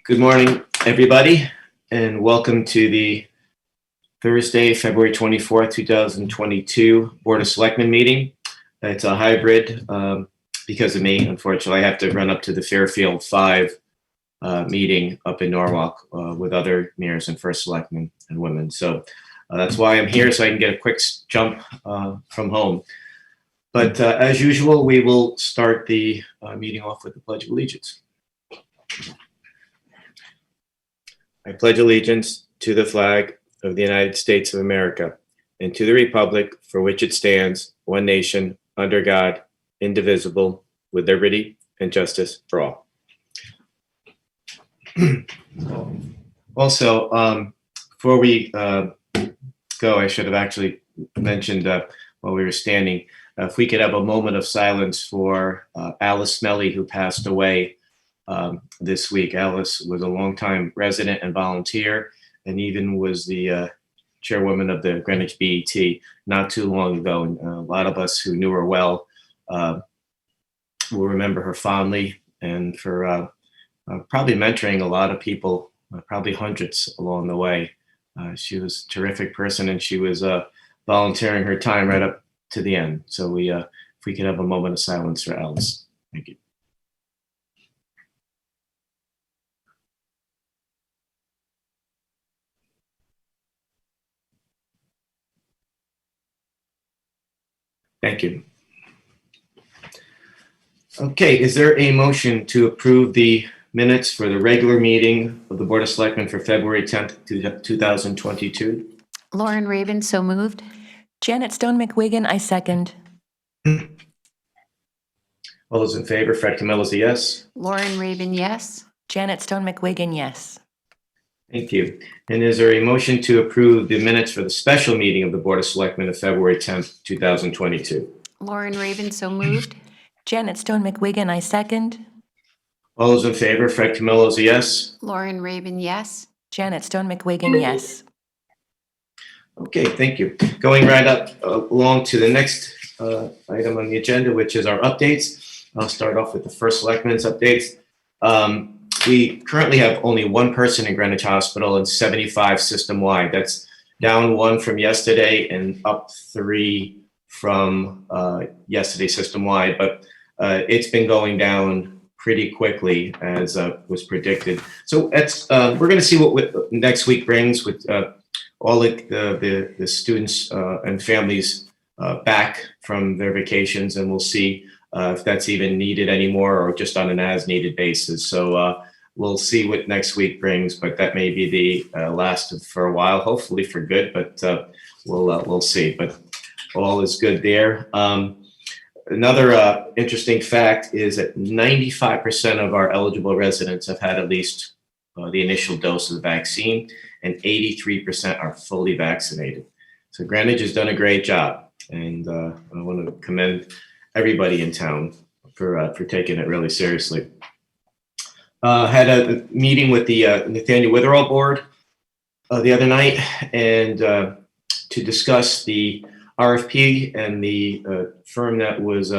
Good morning, everybody, and welcome to the Thursday, February 24th, 2022 Board of Selectmen meeting. It's a hybrid because of me. Unfortunately, I have to run up to the Fairfield 5 meeting up in Norwalk with other mayors and first selectmen and women. So that's why I'm here, so I can get a quick jump from home. But as usual, we will start the meeting off with the Pledge of Allegiance. I pledge allegiance to the flag of the United States of America and to the republic for which it stands, one nation, under God, indivisible, with liberty and justice for all. Also, before we go, I should have actually mentioned while we were standing, if we could have a moment of silence for Alice Smelly, who passed away this week. Alice was a longtime resident and volunteer, and even was the chairwoman of the Greenwich BET not too long ago. And a lot of us who knew her well will remember her fondly, and for probably mentoring a lot of people, probably hundreds along the way. She was a terrific person, and she was volunteering her time right up to the end. So if we could have a moment of silence for Alice. Thank you. Thank you. Okay, is there a motion to approve the minutes for the regular meeting of the Board of Selectmen for February 10th, 2022? Lauren Raven, so moved. Janet Stone McWigan, I second. All those in favor, Fred Camillo's a yes. Lauren Raven, yes. Janet Stone McWigan, yes. Thank you. And is there a motion to approve the minutes for the special meeting of the Board of Selectmen of February 10th, 2022? Lauren Raven, so moved. Janet Stone McWigan, I second. All those in favor, Fred Camillo's a yes. Lauren Raven, yes. Janet Stone McWigan, yes. Okay, thank you. Going right up along to the next item on the agenda, which is our updates. I'll start off with the first selectmen's updates. We currently have only one person in Greenwich Hospital and 75 system-wide. That's down 1 from yesterday and up 3 from yesterday system-wide, but it's been going down pretty quickly as was predicted. So that's we're going to see what next week brings with all the students and families back from their vacations, and we'll see if that's even needed anymore or just on an as-needed basis. So we'll see what next week brings, but that may be the last for a while, hopefully for good, but we'll see. But all is good there. Another interesting fact is that 95% of our eligible residents have had at least the initial dose of the vaccine, and 83% are fully vaccinated. So Greenwich has done a great job, and I want to commend everybody in town for taking it really seriously. Had a meeting with the Nathaniel Witherall board the other night, and to discuss the RFP and the firm that was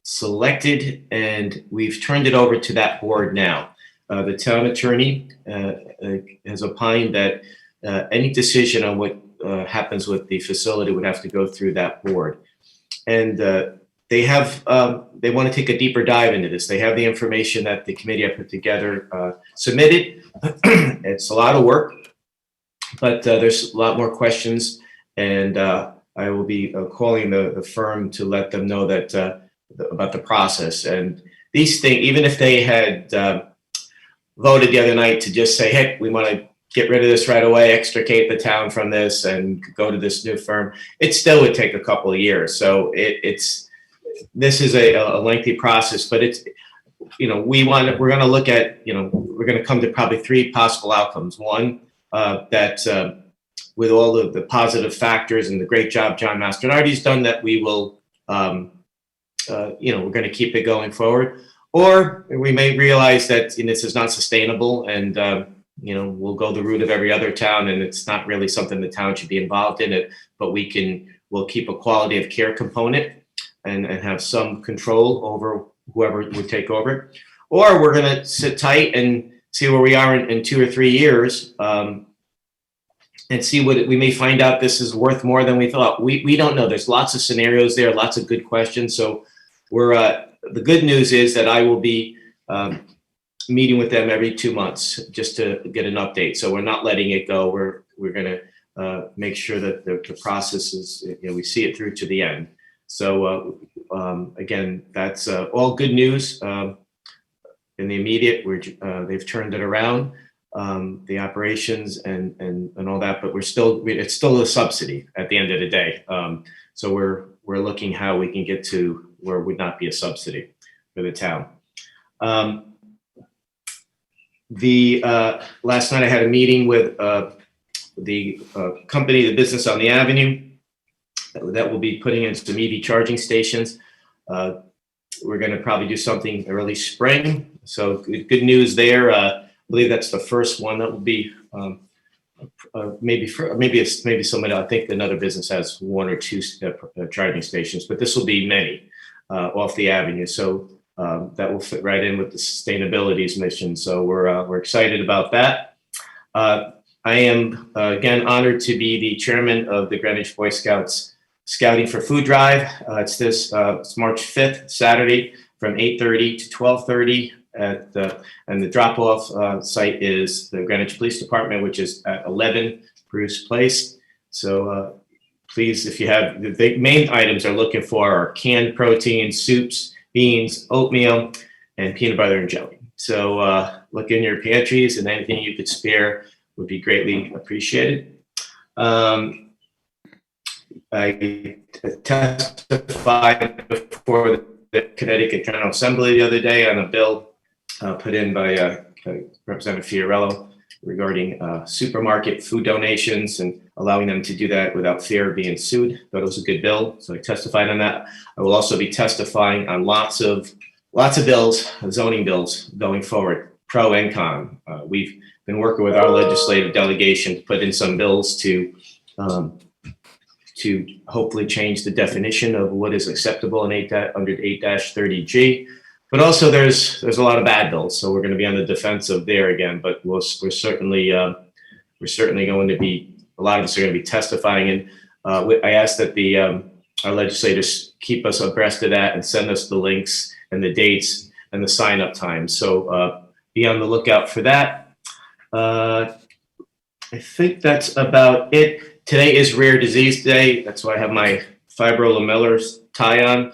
selected, and we've turned it over to that board now. The town attorney has opined that any decision on what happens with the facility would have to go through that board. And they want to take a deeper dive into this. They have the information that the committee I put together submitted. It's a lot of work, but there's a lot more questions, and I will be calling the firm to let them know that about the process. And these things, even if they had voted the other night to just say, hey, we want to get rid of this right away, extricate the town from this and go to this new firm, it still would take a couple of years. So this is a lengthy process, but it's, we're going to look at, we're going to come to probably 3 possible outcomes. One, that with all of the positive factors and the great job John Mastronardi's done, that we will, we're going to keep it going forward. Or we may realize that this is not sustainable, and we'll go the route of every other town, and it's not really something the town should be involved in it. But we'll keep a quality of care component and have some control over whoever would take over. Or we're going to sit tight and see where we are in 2 or 3 years, and see what we may find out this is worth more than we thought. We don't know. There's lots of scenarios there, lots of good questions. So we're the good news is that I will be meeting with them every 2 months just to get an update. So we're not letting it go. We're going to make sure that the process is, we see it through to the end. So again, that's all good news. In the immediate, they've turned it around, the operations and all that, but it's still a subsidy at the end of the day. So we're looking how we can get to where it would not be a subsidy for the town. Last night I had a meeting with the company, the business on the avenue, that will be putting in some EV charging stations. We're going to probably do something early spring. So good news there. I believe that's the first one that will be maybe somebody. I think another business has 1 or 2 charging stations, but this will be many off the avenue. So that will fit right in with the sustainability's mission. So we're excited about that. I am again honored to be the chairman of the Greenwich Boy Scouts Scouting for Food Drive. It's it's March 5th, Saturday, from 8:30 to 12:30 and the drop-off site is the Greenwich Police Department, which is at 11 Bruce Place. So please, if you have, the main items are looking for are canned protein, soups, beans, oatmeal, and peanut butter and jelly. So look in your pantries, and anything you could spare would be greatly appreciated. I testified before the Connecticut General Assembly the other day on a bill put in by Representative Fiorello regarding supermarket food donations and allowing them to do that without fear of being sued. Thought it was a good bill, so I testified on that. I will also be testifying on lots of bills, zoning bills going forward, pro and con. We've been working with our legislative delegation to put in some bills to hopefully change the definition of what is acceptable in under 8-30G. But also there's a lot of bad bills, so we're going to be on the defensive there again. But we're certainly going to be, a lot of us are going to be testifying, and I ask that our legislators keep us abreast of that and send us the links and the dates and the sign up times. So be on the lookout for that. I think that's about it. Today is Rare Disease Day. That's why I have my fibrolamellar tie on.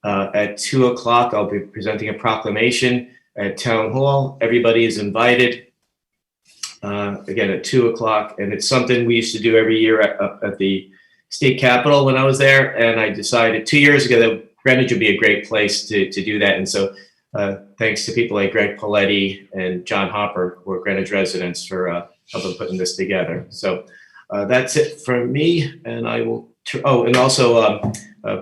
At 2:00, I'll be presenting a proclamation at Town Hall. Everybody is invited. Again, at 2:00, and it's something we used to do every year at the state capitol when I was there. And I decided 2 years ago that Greenwich would be a great place to do that. And so thanks to people like Greg Poletti and John Hopper, who are Greenwich residents, for helping putting this together. So that's it from me, and I will. And also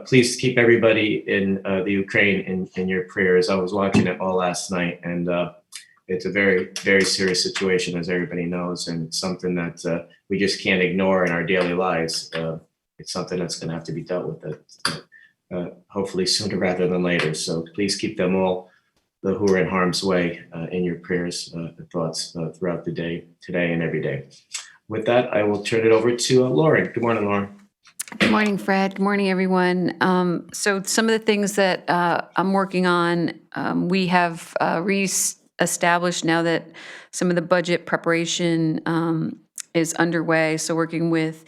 please keep everybody in the Ukraine in your prayers. I was watching it all last night, and it's a very, very serious situation, as everybody knows, and it's something that we just can't ignore in our daily lives. It's something that's going to have to be dealt with, hopefully sooner rather than later. So please keep them all, who are in harm's way, in your prayers and thoughts throughout the day, today and every day. With that, I will turn it over to Lauren. Good morning, Lauren. Good morning, Fred. Good morning, everyone. So some of the things that I'm working on, we have re-established now that some of the budget preparation is underway. So working with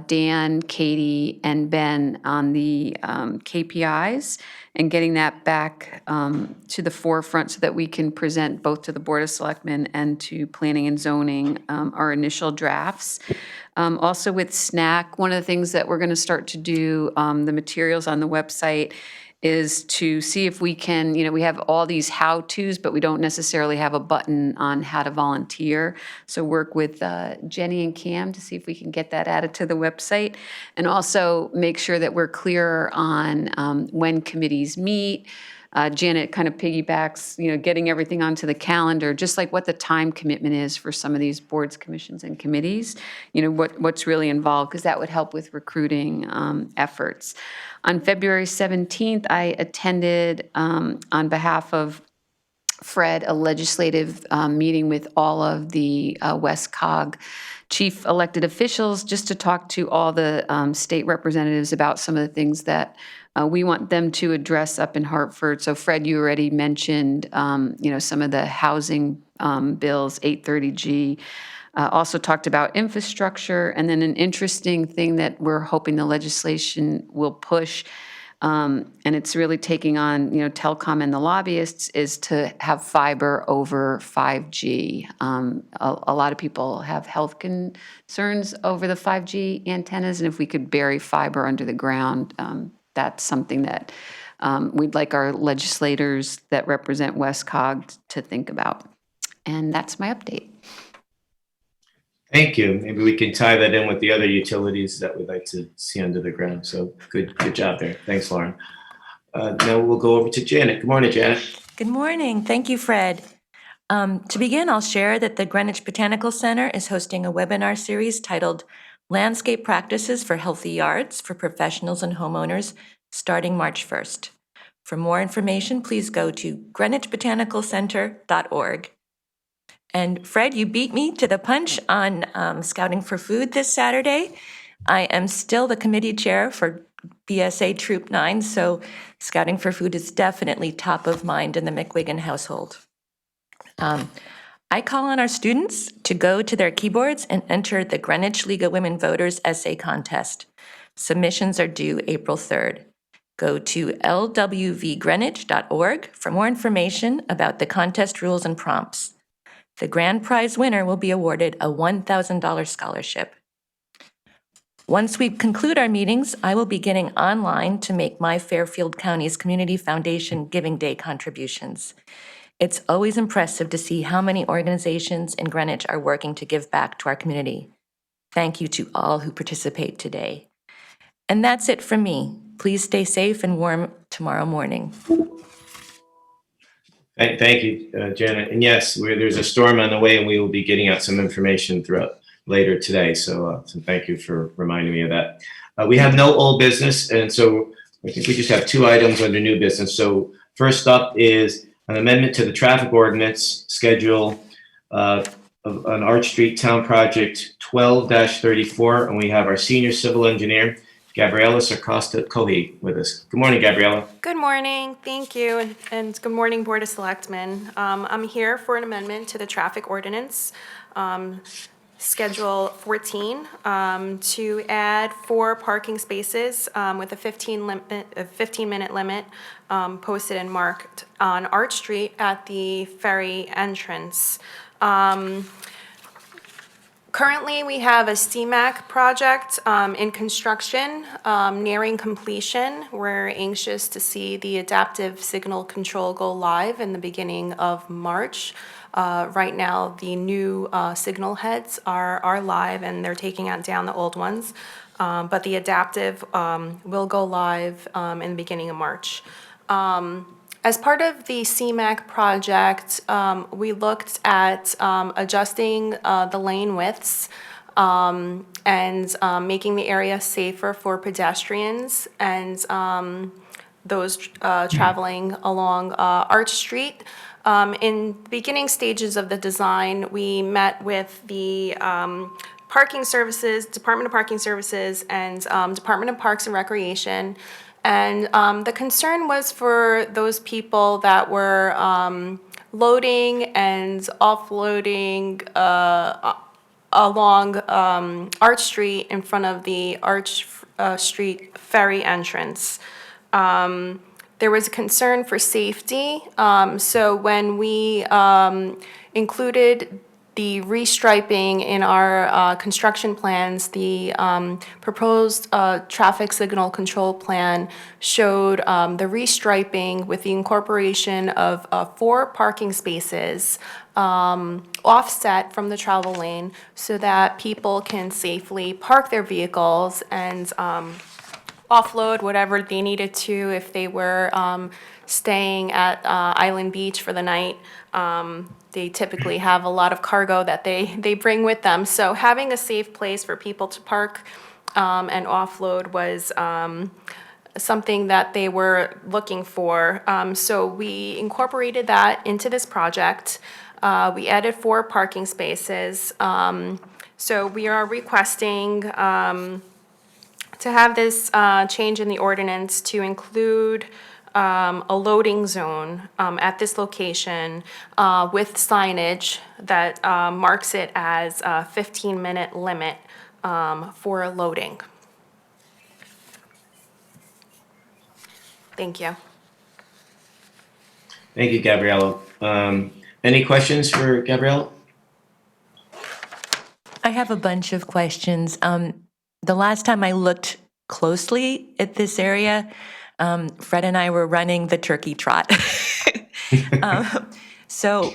Dan, Katie, and Ben on the KPIs and getting that back to the forefront so that we can present both to the Board of Selectmen and to Planning and Zoning our initial drafts. Also with SNAC, one of the things that we're going to start to do, the materials on the website, is to see if we can, we have all these how-tos, but we don't necessarily have a button on how to volunteer. So work with Jenny and Cam to see if we can get that added to the website, and also make sure that we're clear on when committees meet. Janet kind of piggybacks, getting everything onto the calendar, just like what the time commitment is for some of these boards, commissions, and committees, what's really involved, because that would help with recruiting efforts. On February 17th, I attended on behalf of Fred, a legislative meeting with all of the West Cog chief elected officials just to talk to all the state representatives about some of the things that we want them to address up in Hartford. So Fred, you already mentioned, some of the housing bills, 830G. Also talked about infrastructure, and then an interesting thing that we're hoping the legislation will push, and it's really taking on, telecom and the lobbyists, is to have fiber over 5G. A lot of people have health concerns over the 5G antennas, and if we could bury fiber under the ground, that's something that we'd like our legislators that represent West Cog to think about. And that's my update. Thank you. Maybe we can tie that in with the other utilities that we'd like to see under the ground. So good job there. Thanks, Lauren. Now we'll go over to Janet. Good morning, Janet. Good morning. Thank you, Fred. To begin, I'll share that the Greenwich Botanical Center is hosting a webinar series titled Landscape Practices for Healthy Yards for Professionals and Homeowners, starting March 1st. For more information, please go to greenwichbotanicalcenter.org. And Fred, you beat me to the punch on Scouting for Food this Saturday. I am still the committee chair for BSA Troop 9, so Scouting for Food is definitely top of mind in the McWigan household. I call on our students to go to their keyboards and enter the Greenwich League of Women Voters Essay Contest. Submissions are due April 3rd. Go to lwvgreenwich.org for more information about the contest rules and prompts. The grand prize winner will be awarded a $1,000 scholarship. Once we conclude our meetings, I will be getting online to make my Fairfield County's Community Foundation Giving Day contributions. It's always impressive to see how many organizations in Greenwich are working to give back to our community. Thank you to all who participate today. And that's it from me. Please stay safe and warm tomorrow morning. Thank you, Janet. And yes, there's a storm on the way, and we will be getting out some information throughout later today. So thank you for reminding me of that. We have no old business, and so I think we just have two items under new business. So first up is an amendment to the traffic ordinance schedule of an Arch Street Town Project 12-34, and we have our senior civil engineer, Gabriela Sarcosta-Cohe, with us. Good morning, Gabriela. Good morning, thank you, and good morning, Board of Selectmen. I'm here for an amendment to the traffic ordinance, Schedule 14, to add 4 parking spaces with a 15-minute limit posted and marked on Arch Street at the ferry entrance. Currently, we have a CMAQ project in construction, nearing completion. We're anxious to see the adaptive signal control go live in the beginning of March. Right now, the new signal heads are live and they're taking down the old ones. But the adaptive will go live in the beginning of March. As part of the CMAQ project, we looked at adjusting the lane widths and making the area safer for pedestrians and those traveling along Arch Street. In beginning stages of the design, we met with the Parking Services, Department of Parking Services, and Department of Parks and Recreation. And the concern was for those people that were loading and offloading along Arch Street in front of the Arch Street ferry entrance. There was a concern for safety, so when we included the restriping in our construction plans, the proposed traffic signal control plan showed the restriping with the incorporation of 4 parking spaces offset from the travel lane so that people can safely park their vehicles and offload whatever they needed to if they were staying at Island Beach for the night. They typically have a lot of cargo that they bring with them. So having a safe place for people to park and offload was something that they were looking for. So we incorporated that into this project. We added 4 parking spaces. So we are requesting to have this change in the ordinance to include a loading zone at this location with signage that marks it as a 15-minute limit for loading. Thank you. Thank you, Gabriella. Any questions for Gabriella? I have a bunch of questions. The last time I looked closely at this area, Fred and I were running the turkey trot. So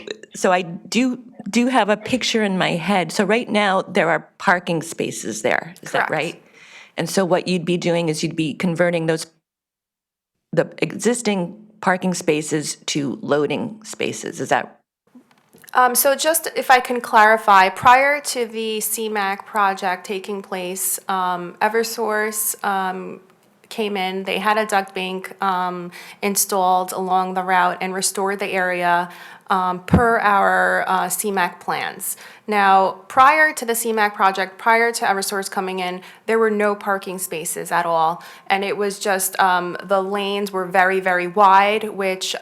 I do have a picture in my head. So right now there are parking spaces there. Is that Correct. right? And so what you'd be doing is you'd be converting the existing parking spaces to loading spaces. Is that? So just if I can clarify, prior to the CMAC project taking place, Eversource came in, they had a duct bank installed along the route and restored the area per our CMAC plans. Now, prior to the CMAC project, prior to Eversource coming in, there were no parking spaces at all. And it was just, the lanes were very, very wide, which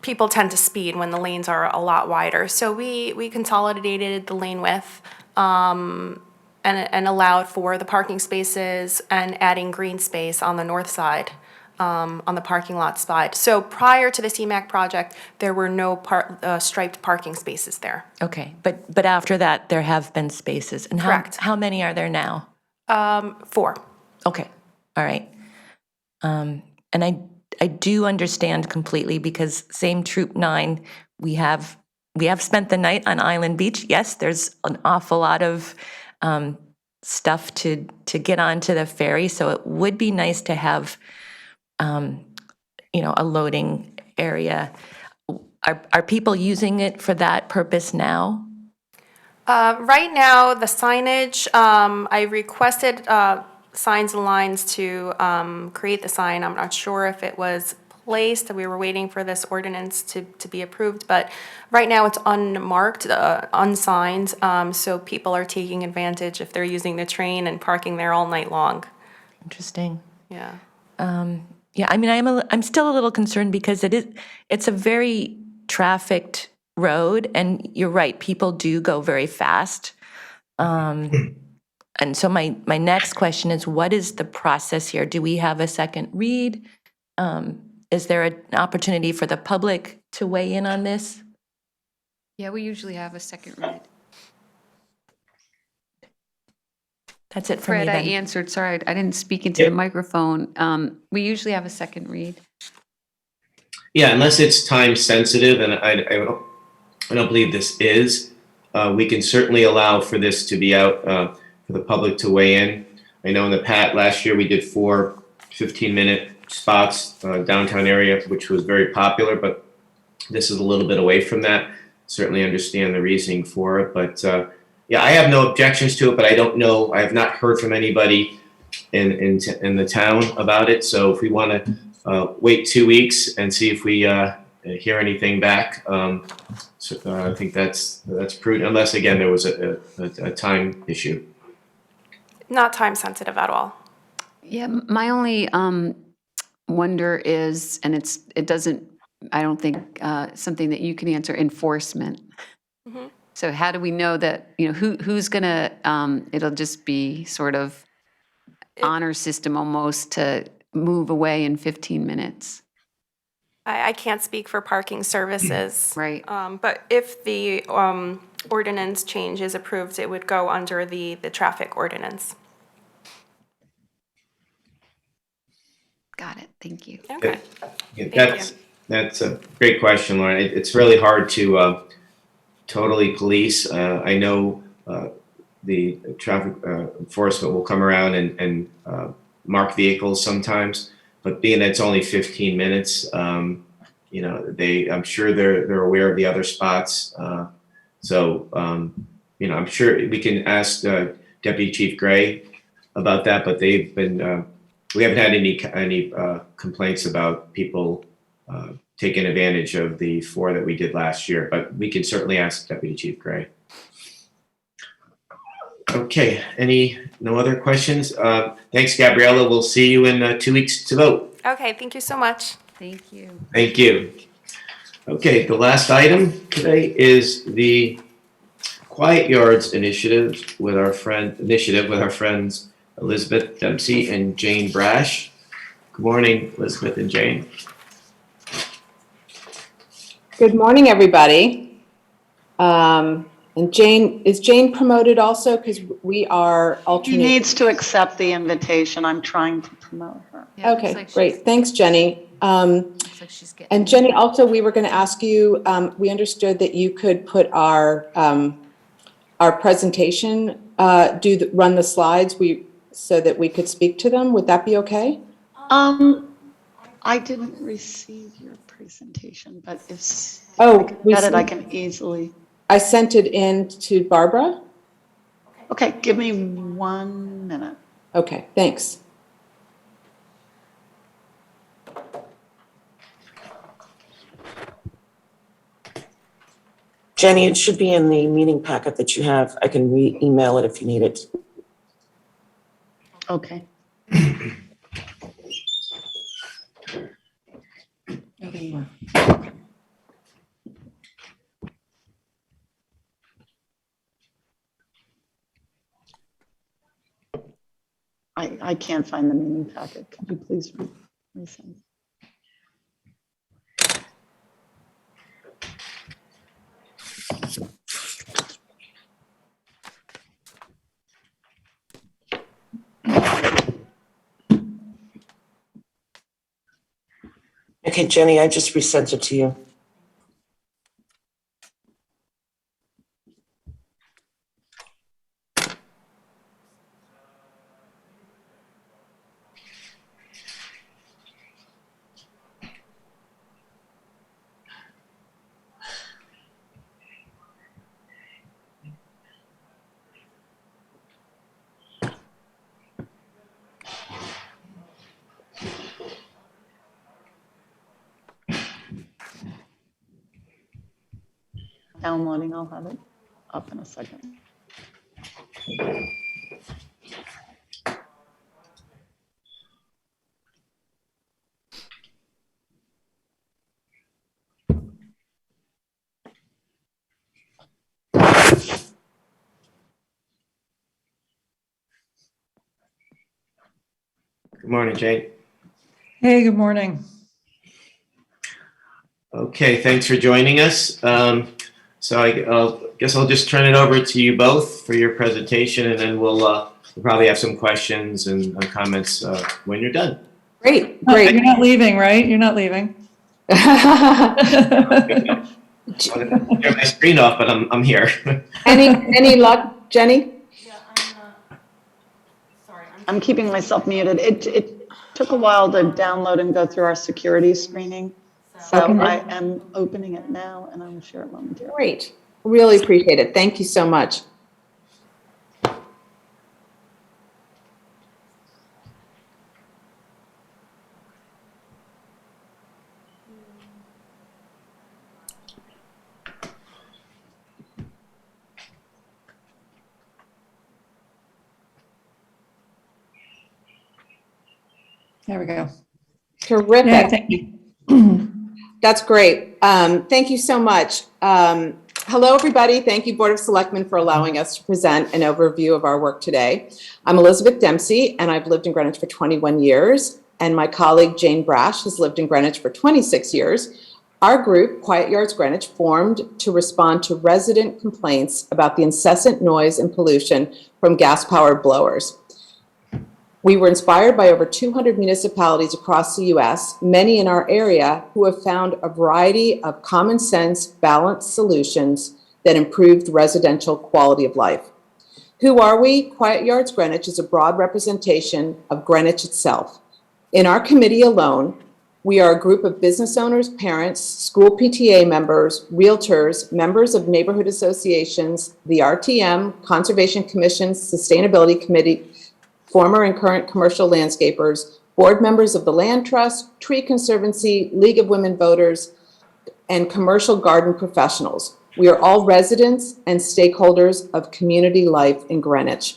people tend to speed when the lanes are a lot wider. So we consolidated the lane width and allowed for the parking spaces and adding green space on the north side, on the parking lot side. So prior to the CMAC project, there were no striped parking spaces there. Okay, but after that, there have been spaces. And Correct. how many are there now? 4. Okay, all right. And I do understand completely because same Troop 9, we have spent the night on Island Beach. Yes, there's an awful lot of stuff to get onto the ferry, so it would be nice to have a loading area. Are people using it for that purpose now? Right now, the signage, I requested signs and lines to create the sign. I'm not sure if it was placed. We were waiting for this ordinance to be approved, but right now it's unmarked, unsigned, so people are taking advantage if they're using the train and parking there all night long. Interesting. Yeah. Yeah, I mean, I'm still a little concerned because it's a very trafficked road, and you're right, people do go very fast. And so my next question is, what is the process here? Do we have a second read? Is there an opportunity for the public to weigh in on this? Yeah, we usually have a second read. That's it for me Fred, I then. answered, sorry, I didn't speak into the microphone. We usually have a second read. Yeah, unless it's time sensitive, and I don't believe this is, we can certainly allow for this to be out for the public to weigh in. I know in the last year we did 4 15-minute spots downtown area, which was very popular, but this is a little bit away from that. Certainly understand the reasoning for it, but yeah, I have no objections to it, but I don't know, I have not heard from anybody in the town about it. So if we want to wait 2 weeks and see if we hear anything back, so, I think that's prudent, unless again there was a time issue. Not time sensitive at all. Yeah, my only wonder is, and it doesn't, I don't think something that you can answer, enforcement. Mm-hmm. So how do we know that, who's gonna, it'll just be sort of honor system almost to move away in 15 minutes. I can't speak for parking services. Right. But if the ordinance change is approved, it would go under the traffic ordinance. Got it, thank you. Okay. Yeah, that's a great question, Lauren. It's really hard to totally police. I know the traffic enforcement will come around and mark vehicles sometimes, but being that it's only 15 minutes, I'm sure they're aware of the other spots. So I'm sure we can ask Deputy Chief Gray about that, but they've been we haven't had any complaints about people taking advantage of the 4 that we did last year, but we can certainly ask Deputy Chief Gray. Okay, no other questions? Thanks, Gabriella. We'll see you in 2 weeks to vote. Okay, thank you so much. Thank you. Thank you. Okay, the last item today is the Quiet Yards initiative with our friends Elizabeth Dempsey and Jane Brash. Good morning, Elizabeth and Jane. Good morning, everybody. And Jane, is Jane promoted also? Because we are She alternating. needs to accept the invitation. I'm trying to promote her. Yeah, it looks Okay, like great. Thanks, Jenny. Looks like she's getting. And Jenny, also, we were going to ask you, we understood that you could put our presentation, run the slides so that we could speak to them. Would that be okay? I didn't receive your presentation, but if Oh, I can get it, I can easily. I sent it in to Barbara. Okay, give me 1 minute. Okay, thanks. Jenny, it should be in the meeting packet that you have. I can email it if you need it. Okay. I can't find the meeting packet. Could you please resend? Okay, Jenny, I just resent it to you. Downloading, I'll have it up in a second. Good morning, Jane. Hey, good morning. Okay, thanks for joining us. So I guess I'll just turn it over to you both for your presentation, and then we'll probably have some questions and comments when you're done. Great, Oh, great. you're not leaving, right? You're not leaving. I'm gonna turn my screen off, but I'm here. Any luck, Jenny? I'm keeping myself muted. It took a while to download and go through our security screening. So Okay. I am opening it now and I will share it momentarily. Great. Really appreciate it. Thank you so much. There we go. Terrific. Yeah, thank you. That's great. Thank you so much. Hello, everybody. Thank you, Board of Selectmen, for allowing us to present an overview of our work today. I'm Elizabeth Dempsey, and I've lived in Greenwich for 21 years, and my colleague Jane Brash has lived in Greenwich for 26 years. Our group, Quiet Yards Greenwich, formed to respond to resident complaints about the incessant noise and pollution from gas-powered blowers. We were inspired by over 200 municipalities across the U.S., many in our area, who have found a variety of common sense, balanced solutions that improved residential quality of life. Who are we? Quiet Yards Greenwich is a broad representation of Greenwich itself. In our committee alone, we are a group of business owners, parents, school PTA members, realtors, members of neighborhood associations, the RTM, Conservation Commission, Sustainability Committee, former and current commercial landscapers, board members of the Land Trust, Tree Conservancy, League of Women Voters, and commercial garden professionals. We are all residents and stakeholders of community life in Greenwich.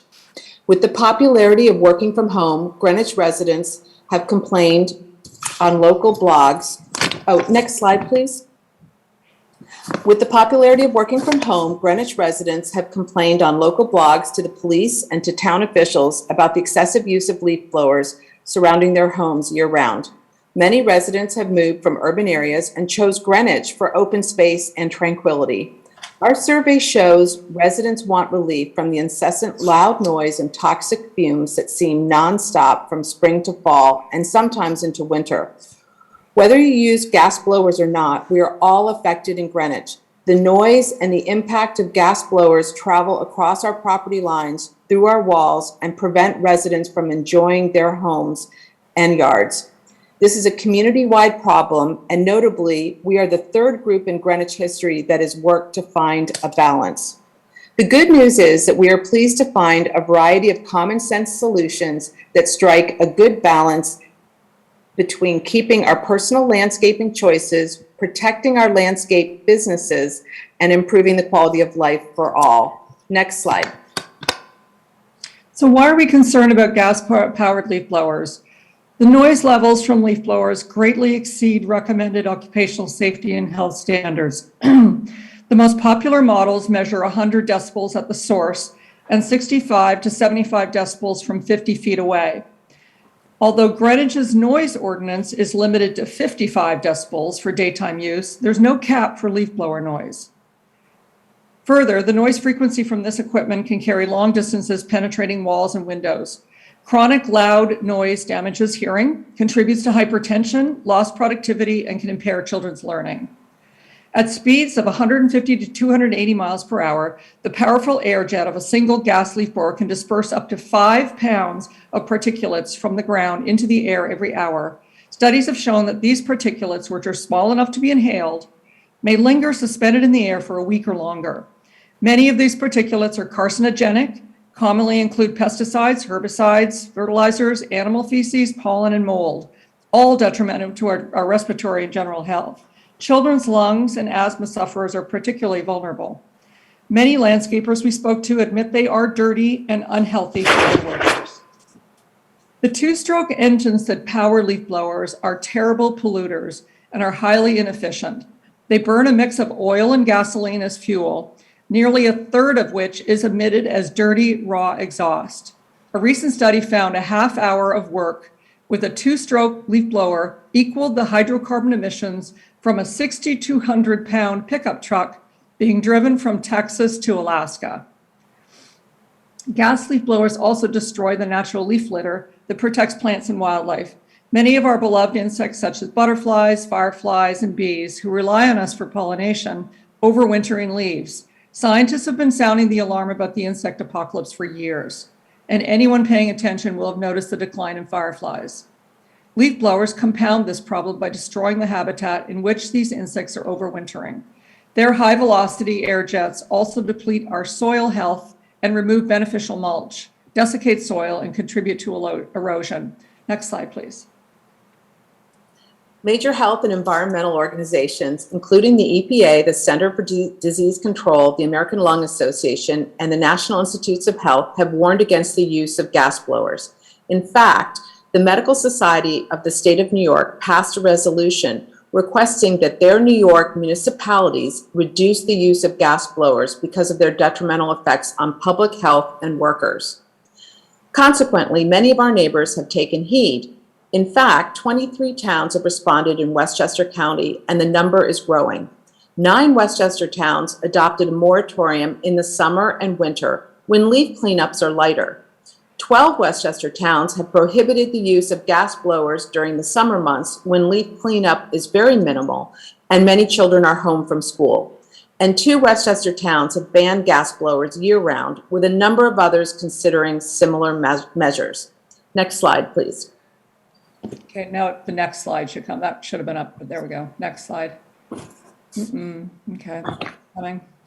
With the popularity of working from home, Greenwich residents have complained on local blogs. Oh, next slide, please. With the popularity of working from home, Greenwich residents have complained on local blogs to the police and to town officials about the excessive use of leaf blowers surrounding their homes year-round. Many residents have moved from urban areas and chose Greenwich for open space and tranquility. Our survey shows residents want relief from the incessant loud noise and toxic fumes that seem nonstop from spring to fall and sometimes into winter. Whether you use gas blowers or not, we are all affected in Greenwich. The noise and the impact of gas blowers travel across our property lines, through our walls, and prevent residents from enjoying their homes and yards. This is a community-wide problem, and notably, we are the third group in Greenwich history that has worked to find a balance. The good news is that we are pleased to find a variety of common sense solutions that strike a good balance between keeping our personal landscaping choices, protecting our landscape businesses, and improving the quality of life for all. Next slide. So why are we concerned about gas-powered leaf blowers? The noise levels from leaf blowers greatly exceed recommended occupational safety and health standards. The most popular models measure 100 decibels at the source and 65 to 75 decibels from 50 feet away. Although Greenwich's noise ordinance is limited to 55 decibels for daytime use, there's no cap for leaf blower noise. Further, the noise frequency from this equipment can carry long distances, penetrating walls and windows. Chronic loud noise damages hearing, contributes to hypertension, lost productivity, and can impair children's learning. At speeds of 150 to 280 miles per hour, the powerful air jet of a single gas leaf blower can disperse up to 5 pounds of particulates from the ground into the air every hour. Studies have shown that these particulates, which are small enough to be inhaled, may linger suspended in the air for a week or longer. Many of these particulates are carcinogenic, commonly include pesticides, herbicides, fertilizers, animal feces, pollen, and mold, all detrimental to our respiratory and general health. Children's lungs and asthma sufferers are particularly vulnerable. Many landscapers we spoke to admit they are dirty and unhealthy for their workers. The two-stroke engines that power leaf blowers are terrible polluters and are highly inefficient. They burn a mix of oil and gasoline as fuel, nearly a third of which is emitted as dirty, raw exhaust. A recent study found a half hour of work with a two-stroke leaf blower equaled the hydrocarbon emissions from a 6,200-pound pickup truck being driven from Texas to Alaska. Gas leaf blowers also destroy the natural leaf litter that protects plants and wildlife. Many of our beloved insects, such as butterflies, fireflies, and bees, who rely on us for pollination, overwinter in leaves. Scientists have been sounding the alarm about the insect apocalypse for years, and anyone paying attention will have noticed the decline in fireflies. Leaf blowers compound this problem by destroying the habitat in which these insects are overwintering. Their high-velocity air jets also deplete our soil health and remove beneficial mulch, desiccate soil, and contribute to erosion. Next slide, please. Major health and environmental organizations, including the EPA, the Center for Disease Control, the American Lung Association, and the National Institutes of Health, have warned against the use of gas blowers. In fact, the Medical Society of the State of New York passed a resolution requesting that their New York municipalities reduce the use of gas blowers because of their detrimental effects on public health and workers. Consequently, many of our neighbors have taken heed. In fact, 23 towns have responded in Westchester County, and the number is growing. 9 Westchester towns adopted a moratorium in the summer and winter when leaf cleanups are lighter. 12 Westchester towns have prohibited the use of gas blowers during the summer months when leaf cleanup is very minimal and many children are home from school. And 2 Westchester towns have banned gas blowers year-round, with a number of others considering similar measures. Next slide, please. Okay, now the next slide should come. That should have been up, but there we go. Next slide. Okay,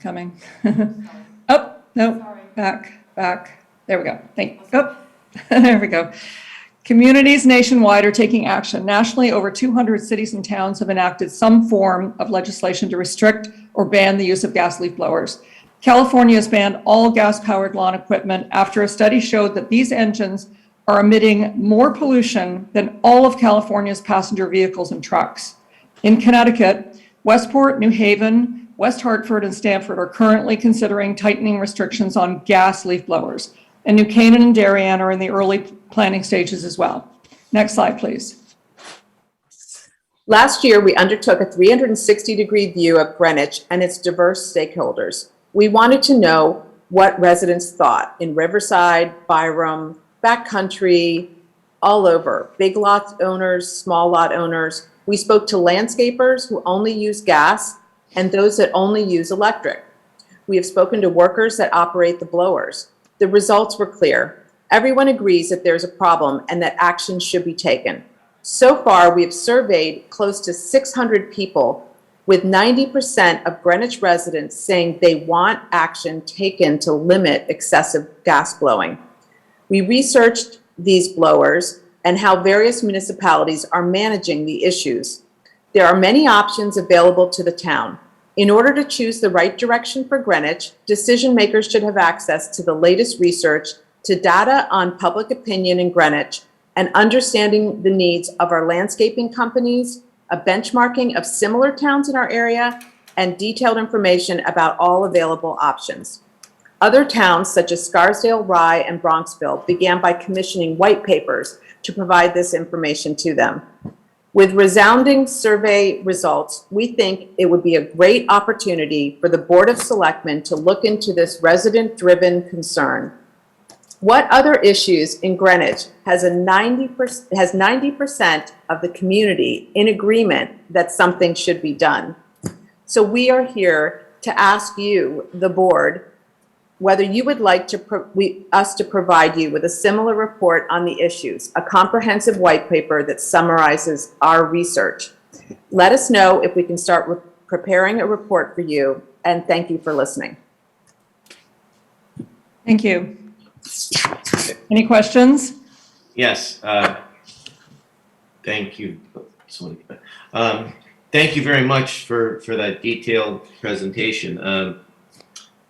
coming. Oh, no, back. There we go. Oh, there we go. Communities nationwide are taking action. Nationally, over 200 cities and towns have enacted some form of legislation to restrict or ban the use of gas leaf blowers. California has banned all gas-powered lawn equipment after a study showed that these engines are emitting more pollution than all of California's passenger vehicles and trucks. In Connecticut, Westport, New Haven, West Hartford, and Stamford are currently considering tightening restrictions on gas leaf blowers. And New Canaan and Darien are in the early planning stages as well. Next slide, please. Last year, we undertook a 360-degree view of Greenwich and its diverse stakeholders. We wanted to know what residents thought in Riverside, Byram, backcountry, all over, big lot owners, small lot owners. We spoke to landscapers who only use gas and those that only use electric. We have spoken to workers that operate the blowers. The results were clear. Everyone agrees that there's a problem and that action should be taken. So far, we have surveyed close to 600 people, with 90% of Greenwich residents saying they want action taken to limit excessive gas blowing. We researched these blowers and how various municipalities are managing the issues. There are many options available to the town. In order to choose the right direction for Greenwich, decision makers should have access to the latest research, to data on public opinion in Greenwich, and understanding the needs of our landscaping companies, a benchmarking of similar towns in our area, and detailed information about all available options. Other towns, such as Scarsdale, Rye, and Bronxville, began by commissioning white papers to provide this information to them. With resounding survey results, we think it would be a great opportunity for the Board of Selectmen to look into this resident-driven concern. What other issues in Greenwich has 90% of the community in agreement that something should be done? So we are here to ask you, the board, whether you would like us to provide you with a similar report on the issues, a comprehensive white paper that summarizes our research. Let us know if we can start preparing a report for you, and thank you for listening. Thank you. Any questions? Yes, thank you. Thank you very much for that detailed presentation.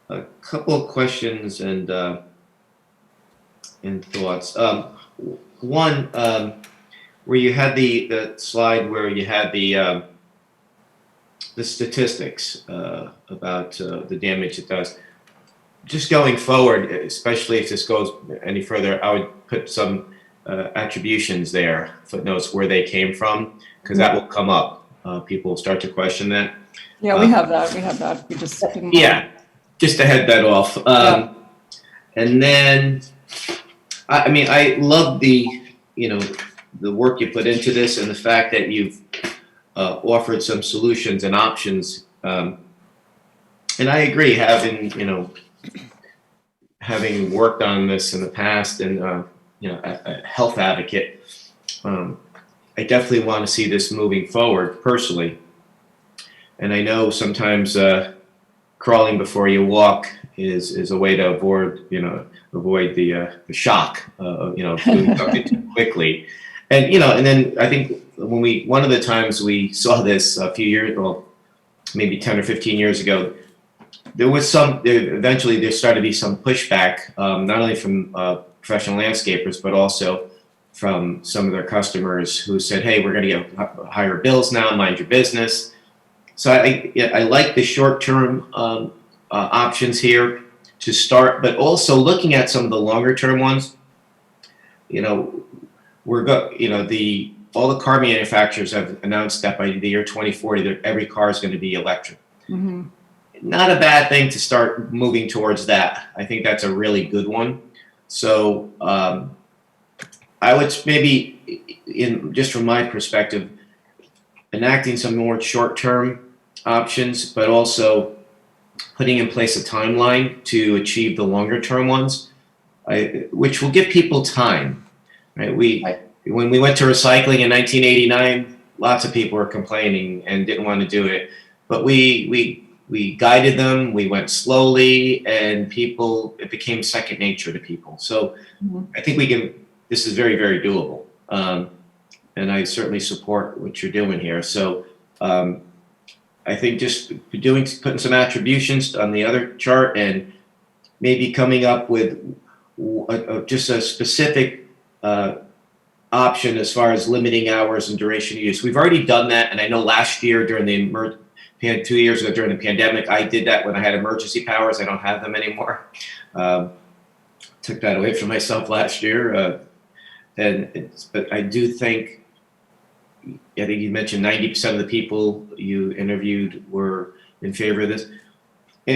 A couple of questions and thoughts. One, where you had the slide where you had the statistics about the damage it does. Just going forward, especially if this goes any further, I would put some attributions there, footnotes where they came from, because that will come up. People will start to question that. Yeah, we have that. We have that. We just didn't. Yeah, just to head that off. Yeah. And then, I mean, I love the work you put into this and the fact that you've offered some solutions and options. And I agree, having worked on this in the past and a health advocate, I definitely want to see this moving forward personally. And I know sometimes crawling before you walk is a way to avoid the shock of doing something too quickly. And and then I think one of the times we saw this a few years, well, maybe 10 or 15 years ago, eventually there started to be some pushback, not only from professional landscapers, but also from some of their customers who said, hey, we're going to get higher bills now, mind your business. So I like the short-term options here to start, but also looking at some of the longer-term ones. All the car manufacturers have announced that by the year 2040, that every car is going to be electric. Mm-hmm. Not a bad thing to start moving towards that. I think that's a really good one. So I would maybe, just from my perspective, enacting some more short-term options, but also putting in place a timeline to achieve the longer-term ones, which will give people time. Right? When we went to recycling in 1989, lots of people were complaining and didn't want to do it, but we guided them. We went slowly, and it became second nature to people. So I think we can this is very, very doable. And I certainly support what you're doing here. So I think just putting some attributions on the other chart and maybe coming up with just a specific option as far as limiting hours and duration of use. We've already done that, and I know last year during the 2 years ago during the pandemic, I did that when I had emergency powers. I don't have them anymore. Took that away from myself last year, but I do think. I think you mentioned 90% of the people you interviewed were in favor of this.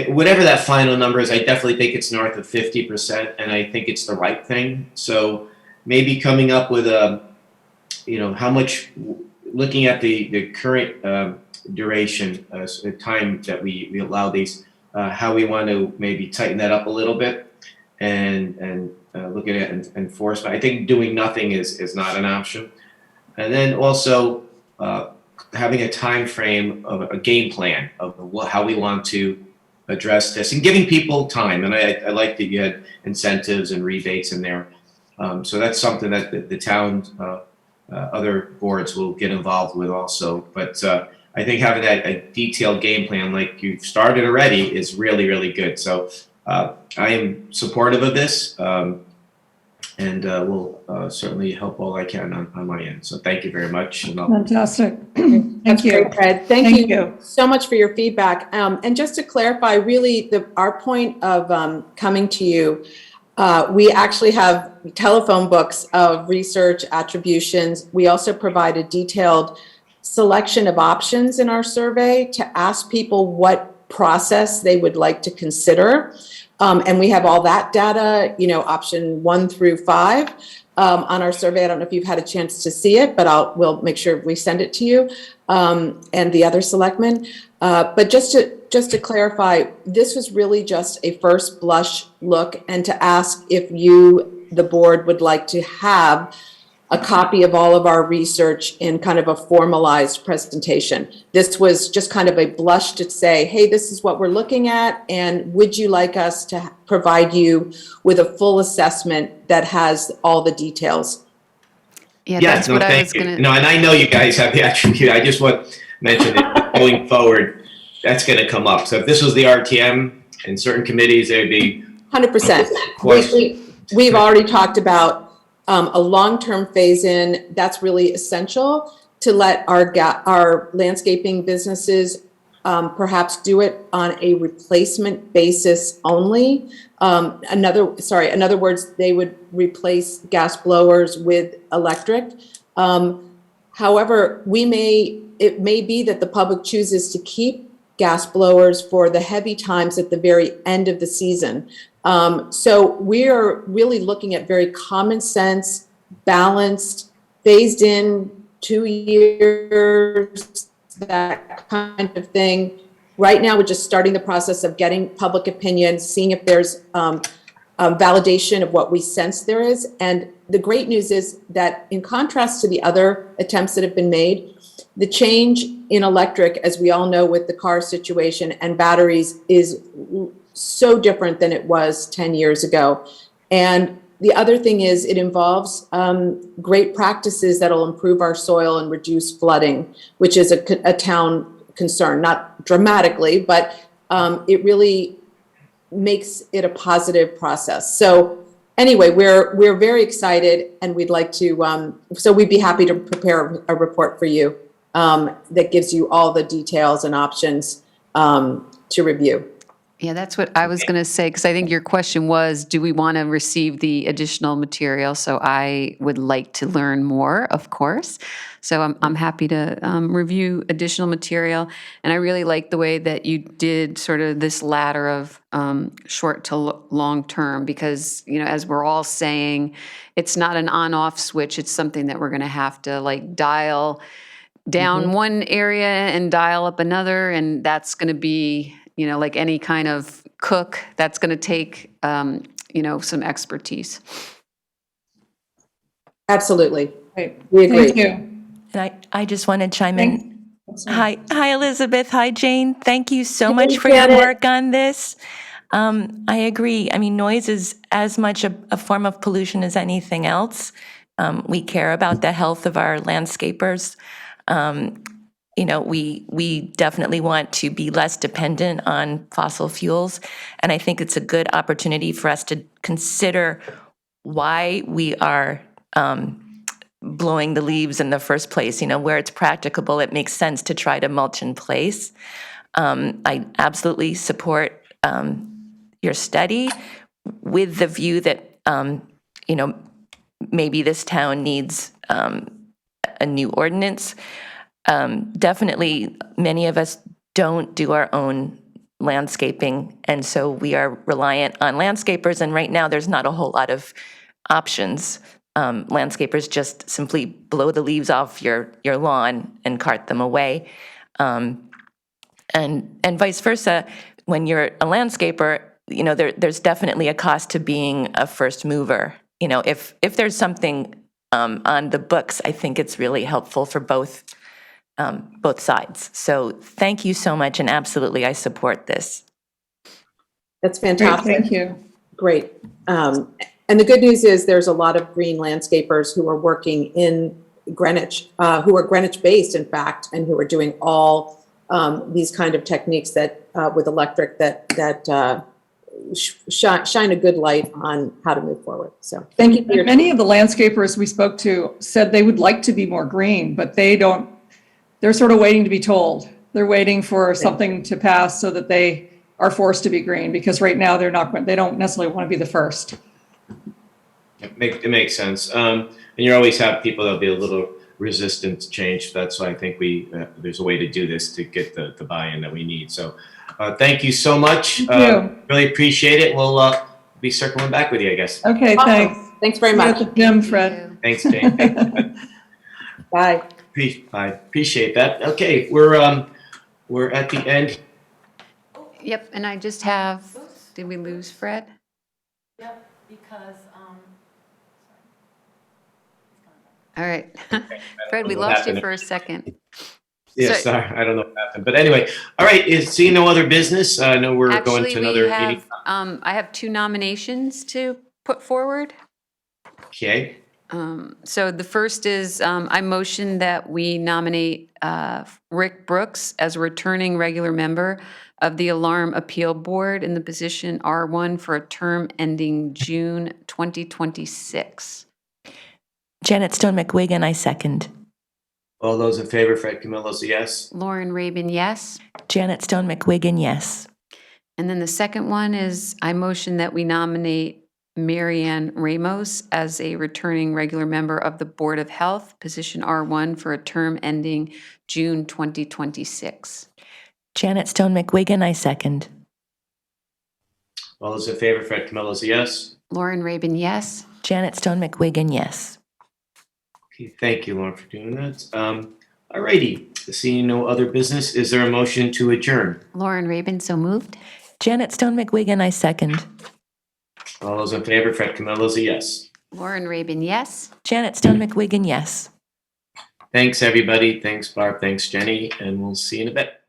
Whatever that final number is, I definitely think it's north of 50%, and I think it's the right thing. So maybe coming up with how much, looking at the current duration, time that we allow these, how we want to maybe tighten that up a little bit, and look at it and enforcement. I think doing nothing is not an option. And then also having a time frame of a game plan of how we want to address this, and giving people time. And I like that you had incentives and rebates in there. So that's something that the town, other boards will get involved with also. But I think having a detailed game plan like you've started already is really, really good. So I am supportive of this. And will certainly help all I can on my end. So thank you very much. And Fantastic. That's Thank you. great, Fred. Thank Thank you you. so much for your feedback. And just to clarify, really, our point of coming to you, we actually have telephone books of research attributions. We also provide a detailed selection of options in our survey to ask people what process they would like to consider. And we have all that data, option 1 through 5 on our survey. I don't know if you've had a chance to see it, but we'll make sure we send it to you and the other selectmen. But just to clarify, this was really just a first blush look, and to ask if you, the board, would like to have a copy of all of our research in kind of a formalized presentation. This was just kind of a blush to say, hey, this is what we're looking at, and would you like us to provide you with a full assessment that has all the details? Yeah, that's what I was you. going to. No, and I know you guys have the attribute. I just want to mention that going forward, that's going to come up. So if this was the RTM in certain committees, there'd be 100%. We've already talked about a long-term phase-in. That's really essential to let our landscaping businesses perhaps do it on a replacement basis only. In other words, they would replace gas blowers with electric. However, it may be that the public chooses to keep gas blowers for the heavy times at the very end of the season. So we are really looking at very common sense, balanced, phased in 2 years, that kind of thing. Right now, we're just starting the process of getting public opinion, seeing if there's validation of what we sense there is. And the great news is that in contrast to the other attempts that have been made, the change in electric, as we all know with the car situation and batteries, is so different than it was 10 years ago. And the other thing is it involves great practices that'll improve our soil and reduce flooding, which is a town concern, not dramatically, but it really makes it a positive process. So anyway, we're very excited, and we'd like to, so we'd be happy to prepare a report for you that gives you all the details and options to review. Yeah, that's what I was going to say, because I think your question was, do we want to receive the additional material? So I would like to learn more, of course. So I'm happy to review additional material. And I really like the way that you did sort of this ladder of short to long term, because, as we're all saying, it's not an on-off switch. It's something that we're going to have to dial down one area and dial up another. And that's going to be, like any kind of cook, that's going to take, some expertise. Absolutely. Great. We agree. Thank you. And I just want to chime in. Sorry. Hi, Elizabeth. Hi, Jane. Thank you so much Thanks, for your Janet. work on this. I agree. I mean, noise is as much a form of pollution as anything else. We care about the health of our landscapers. We definitely want to be less dependent on fossil fuels. And I think it's a good opportunity for us to consider why we are blowing the leaves in the first place. Where it's practicable, it makes sense to try to mulch in place. I absolutely support your study with the view that, maybe this town needs a new ordinance. Definitely, many of us don't do our own landscaping, and so we are reliant on landscapers, and right now, there's not a whole lot of options. Landscapers just simply blow the leaves off your lawn and cart them away. And vice versa, when you're a landscaper, there's definitely a cost to being a first mover. If there's something on the books, I think it's really helpful for both sides. So thank you so much, and absolutely, I support this. That's Great, fantastic. thank you. Great. And the good news is there's a lot of green landscapers who are working in Greenwich, who are Greenwich-based, in fact, and who are doing all these kind of techniques that with electric that shine a good light on how to move forward. So thank you for your time. Many of the landscapers we spoke to said they would like to be more green, but they're sort of waiting to be told. They're waiting for something to pass so that they are forced to be green, because right now they don't necessarily want to be the first. It makes sense. And you always have people that'll be a little resistant to change. That's why I think there's a way to do this to get the buy-in that we need. So thank you so much. Thank you. Really appreciate it. We'll be circling back with you, I guess. Okay, Awesome. thanks. Thanks very See you much. at the gym, Fred. Thanks, Jane. Bye. I appreciate that. Okay, we're at the end. Yep, and I just have, did we lose Fred? Yep, because All right. Fred, we What lost you happened? for a second. Yeah, So- sorry, I don't know what happened. But anyway, all right, seeing no other business, I know we're going to Actually, another we meeting. have, I have 2 nominations to put forward. Okay, So the first is, I motion that we nominate Rick Brooks as a returning regular member of the Alarm Appeal Board in the position R1 for a term ending June 2026. Janet Stone McWigan, I second. all those in favor, Fred Camillo's a yes. Lauren Rabin, yes. Janet Stone McWigan, yes. And then the second one is, I motion that we nominate Marianne Ramos as a returning regular member of the Board of Health, position R1 for a term ending June 2026. Janet Stone McWigan, I second. All those in favor, Fred Camillo's a yes. Lauren Rabin, yes. Janet Stone McWigan, yes. Okay, thank you, Lauren, for doing that. All righty, seeing no other business, is there a motion to adjourn? Lauren Rabin, so moved. Janet Stone McWigan, I second. All those in favor, Fred Camillo's a yes. Lauren Rabin, yes. Janet Stone McWigan, yes. Thanks, everybody. Thanks, Barb. Thanks, Jenny. And we'll see you in a bit.